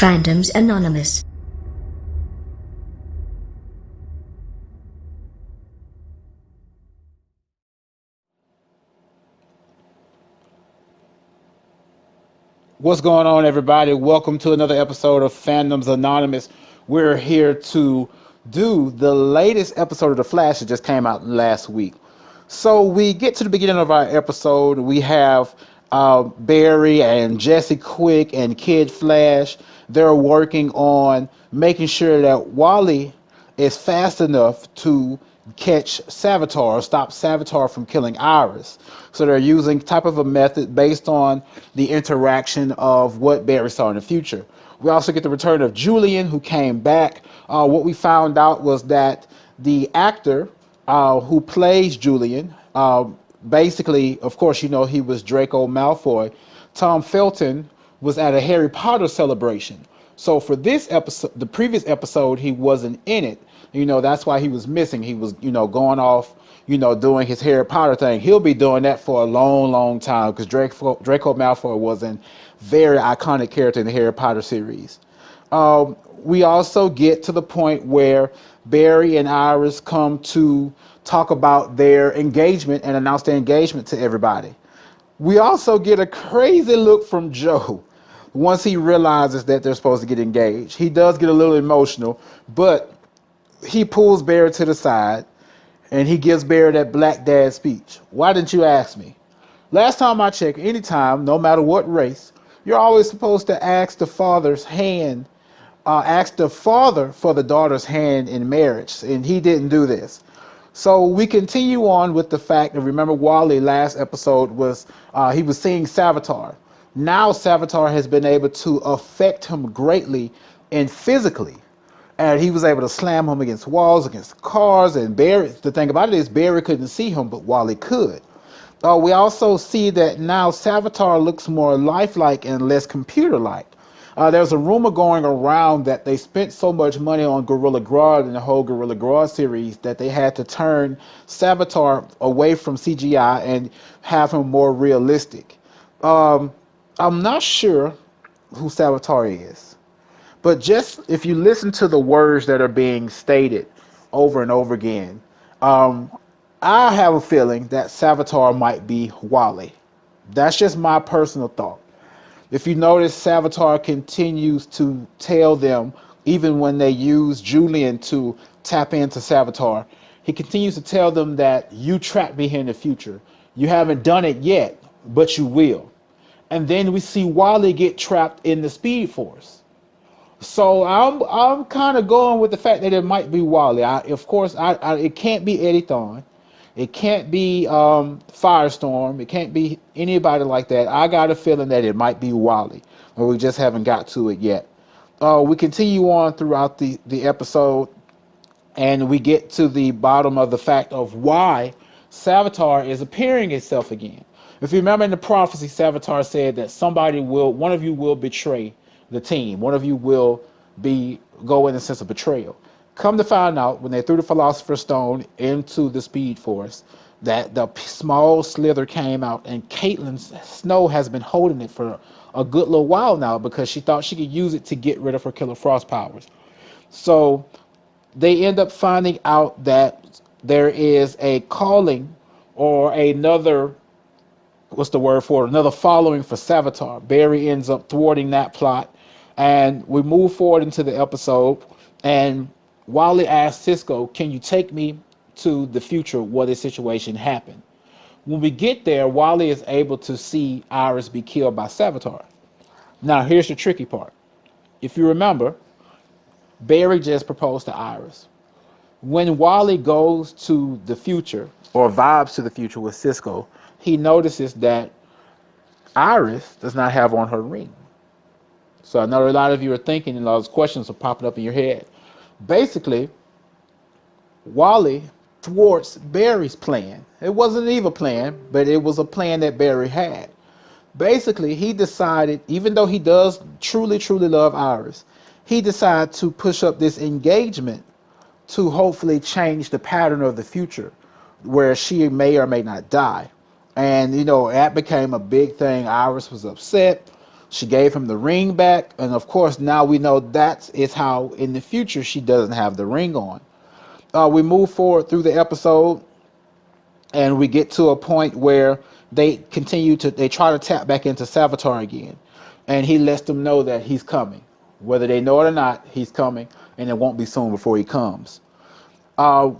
Fandoms Anonymous. What's going on, everybody? Welcome to another episode of Fandoms Anonymous. We're here to do the latest episode of The Flash that just came out last week. So we get to the beginning of our episode. We have Barry and Jesse Quick and Kid Flash. They're working on making sure that Wally is fast enough to catch Savitar or stop Savitar from killing Iris. So they're using type of a method based on the interaction of what Barry saw in the future. We also get the return of Julian, who came back. What we found out was that the actor who plays Julian, basically, of course, you know, he was Draco Malfoy. Tom Felton was at a Harry Potter celebration. So for this episode, the previous episode, he wasn't in it. You know, that's why he was missing. He was, going off, doing his Harry Potter thing. He'll be doing that for a long, long time because Draco Malfoy was a very iconic character in the Harry Potter series. We also get to the point where Barry and Iris come to talk about their engagement and announce their engagement to everybody. We also get a crazy look from Joe once he realizes that they're supposed to get engaged. He does get a little emotional, but he pulls Barry to the side and he gives Barry that black dad speech. Why didn't you ask me? Last time I checked, anytime, no matter what race, you're always supposed to ask the father's hand, ask the father for the daughter's hand in marriage, and he didn't do this. So we continue on with the fact, and remember Wally last episode was, he was seeing Savitar. Now Savitar has been able to affect him greatly and physically. And he was able to slam him against walls, against cars, and Barry, the thing about it is Barry couldn't see him, but Wally could. We also see that now Savitar looks more lifelike and less computer-like. There's a rumor going around that they spent so much money on Gorilla Grodd and the whole Gorilla Grodd series that they had to turn Savitar away from CGI and have him more realistic. I'm not sure who Savitar is. But just if you listen to the words that are being stated over and over again, I have a feeling that Savitar might be Wally. That's just my personal thought. If you notice, Savitar continues to tell them, even when they use Julian to tap into Savitar, he continues to tell them that you trapped me here in the future. You haven't done it yet, but you will. And then we see Wally get trapped in the Speed Force. So I'm kind of going with the fact that it might be Wally. Of course, it can't be Eddie Thawne. It can't be Firestorm. It can't be anybody like that. I got a feeling that it might be Wally, but we just haven't got to it yet. We continue on throughout the episode, and we get to the bottom of the fact of why Savitar is appearing itself again. If you remember in the prophecy, Savitar said that one of you will betray the team. One of you will go in the sense of betrayal. Come to find out, when they threw the Philosopher's Stone into the Speed Force, that the small slither came out, and Caitlin Snow has been holding it for a good little while now because she thought she could use it to get rid of her Killer Frost powers. So they end up finding out that there is a calling or another following for Savitar. Barry ends up thwarting that plot, and we move forward into the episode, and Wally asks Cisco, can you take me to the future where this situation happened? When we get there, Wally is able to see Iris be killed by Savitar. Now, here's the tricky part. If you remember, Barry just proposed to Iris. When Wally goes to the future, or vibes to the future with Cisco, he notices that Iris does not have on her ring. So I know a lot of you are thinking, and those questions are popping up in your head. Basically, Wally thwarts Barry's plan. It wasn't an evil plan, but it was a plan that Barry had. Basically, he decided, even though he does truly, truly love Iris, he decided to push up this engagement to hopefully change the pattern of the future where she may or may not die. And, that became a big thing. Iris was upset. She gave him the ring back, and of course now we know that is how in the future she doesn't have the ring on. We move forward through the episode, and we get to a point where they try to tap back into Savitar again, and he lets them know that he's coming, whether they know it or not. He's coming, and it won't be soon before he comes.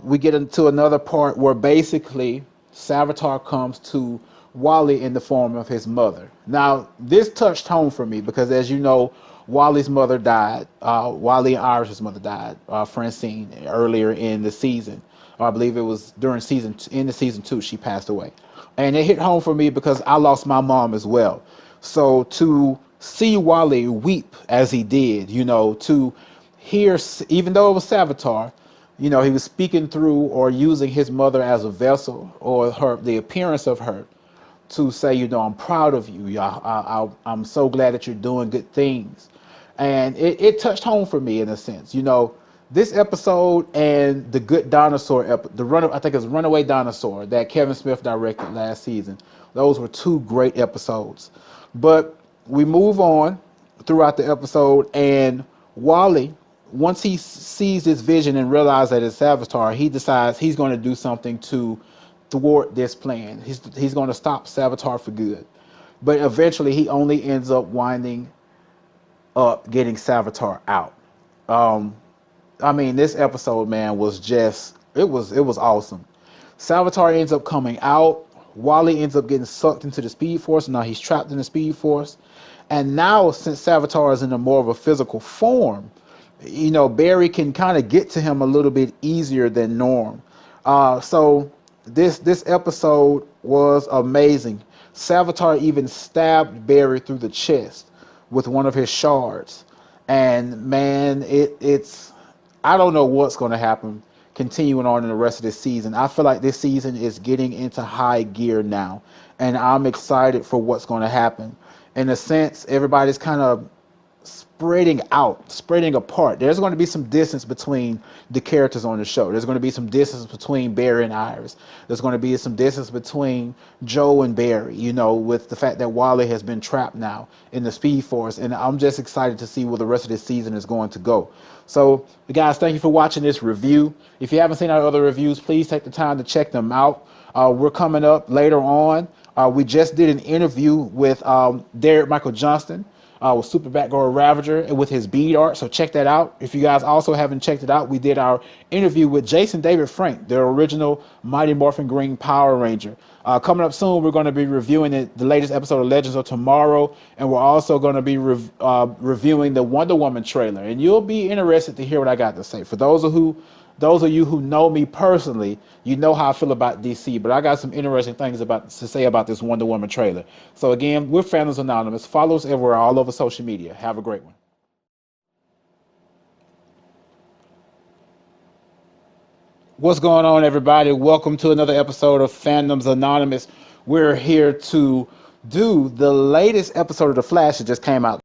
We get into another part where basically Savitar comes to Wally in the form of his mother. Now, this touched home for me because, as you know, Wally's mother died. Wally and Irish's mother died, Francine, earlier in the season. I believe it was during season 2 she passed away. And it hit home for me because I lost my mom as well. So to see Wally weep as he did, to hear, even though it was Savitar, he was speaking through or using his mother as a vessel, or the appearance of her, to say, I'm proud of you. I'm so glad that you're doing good things. And it touched home for me in a sense. This episode and the Good Dinosaur, I think it was Runaway Dinosaur that Kevin Smith directed last season. Those were 2 great episodes. But we move on throughout the episode, and Wally, once he sees this vision and realizes that it's Savitar, he decides he's going to do something to thwart this plan. He's going to stop Savitar for good. But eventually he only ends up winding up getting Savitar out. This episode, man, was just, it was awesome. Savitar ends up coming out. Wally ends up getting sucked into the Speed Force. Now he's trapped in the Speed Force. And now, since Savitar is in a more of a physical form, Barry can kind of get to him a little bit easier than Norm. So this episode was amazing. Savitar even stabbed Barry through the chest with one of his shards. And man, it's I don't know what's going to happen continuing on in the rest of this season. I feel like this season is getting into high gear now, and I'm excited for what's going to happen. In a sense, everybody's kind of spreading apart. There's going to be some distance between the characters on the show. There's going to be some distance between Barry and Iris. There's going to be some distance between Joe and Barry, with the fact that Wally has been trapped now in the Speed Force. And I'm just excited to see where the rest of this season is going to go. So, guys, thank you for watching this review. If you haven't seen our other reviews, please take the time to check them out. We're coming up later on. We just did an interview with Derek Michael Johnston, with Super Batgirl Ravager, and with his bead art, so check that out. If you guys also haven't checked it out, we did our interview with Jason David Frank, the original Mighty Morphin Green Power Ranger. Coming up soon, we're going to be reviewing the latest episode of Legends of Tomorrow, and we're also going to be reviewing the Wonder Woman trailer, and you'll be interested to hear what I got to say. For those of you who know me personally, you know how I feel about DC, but I got some interesting things to say about this Wonder Woman trailer. So again, we're Fandoms Anonymous. Follow us everywhere, all over social media. Have a great one. What's going on, everybody? Welcome to another episode of Fandoms Anonymous. We're here to do the latest episode of The Flash that just came out